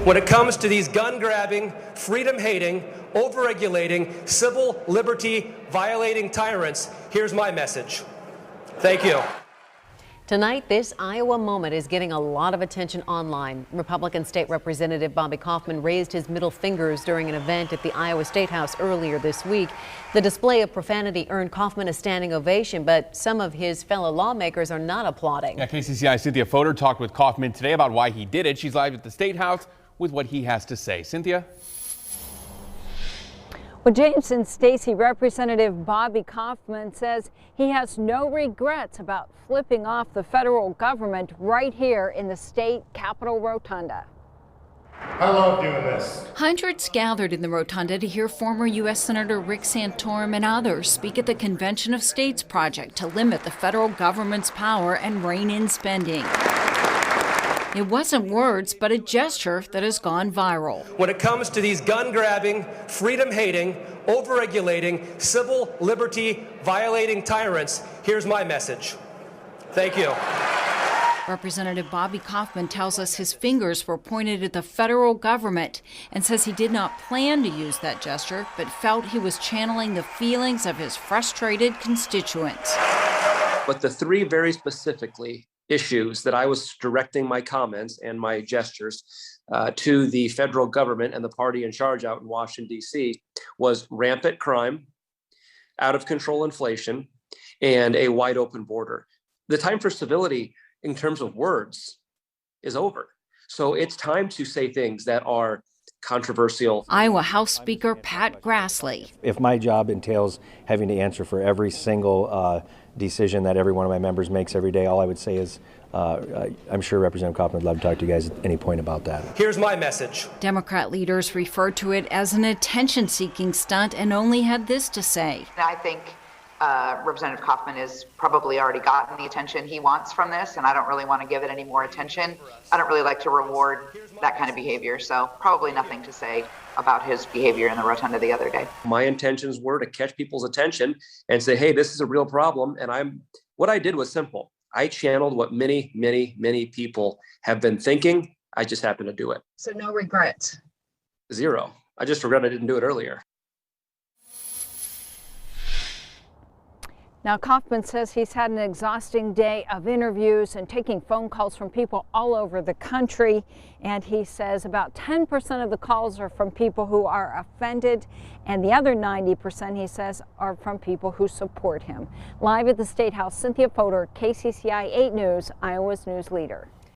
When it comes to these gun-grabbing, freedom-hating, overregulating, civil liberty violating tyrants, here's my message. Thank you. Tonight, this Iowa moment is getting a lot of attention online. Republican State Representative Bobby Kaufman raised his middle fingers during an event at the Iowa State House earlier this week. The display of profanity earned Kaufman a standing ovation, but some of his fellow lawmakers are not applauding. Yeah, KCCI Cynthia Fodor talked with Kaufman today about why he did it. She's live at the State House with what he has to say. Cynthia? Well, James and Stacey, Representative Bobby Kaufman says he has no regrets about flipping off the federal government right here in the state Capitol Rotunda. I love doing this. Hundreds gathered in the Rotunda to hear former U.S. Senator Rick Santorum and others speak at the Convention of States project to limit the federal government's power and rein in spending. It wasn't words, but a gesture that has gone viral. When it comes to these gun-grabbing, freedom-hating, overregulating, civil liberty violating tyrants, here's my message. Thank you. Representative Bobby Kaufman tells us his fingers were pointed at the federal government and says he did not plan to use that gesture, but felt he was channeling the feelings of his frustrated constituents. But the three very specifically issues that I was directing my comments and my gestures to the federal government and the party in charge out in Washington, D.C. was rampant crime, out of control inflation, and a wide open border. The time for civility in terms of words is over. So it's time to say things that are controversial. Iowa House Speaker Pat Grassley. If my job entails having to answer for every single decision that every one of my members makes every day, all I would say is I'm sure Representative Kaufman would love to talk to you guys at any point about that. Here's my message. Democrat leaders referred to it as an attention-seeking stunt and only had this to say. I think Representative Kaufman has probably already gotten the attention he wants from this, and I don't really want to give it any more attention. I don't really like to reward that kind of behavior, so probably nothing to say about his behavior in the Rotunda the other day. My intentions were to catch people's attention and say, hey, this is a real problem. And what I did was simple. I channeled what many, many, many people have been thinking. I just happened to do it. So no regrets? Zero. I just regret I didn't do it earlier. Now, Kaufman says he's had an exhausting day of interviews and taking phone calls from people all over the country. And he says about 10% of the calls are from people who are offended, and the other 90%, he says, are from people who support him. Live at the State House, Cynthia Fodor, KCCI 8 News, Iowa's news leader.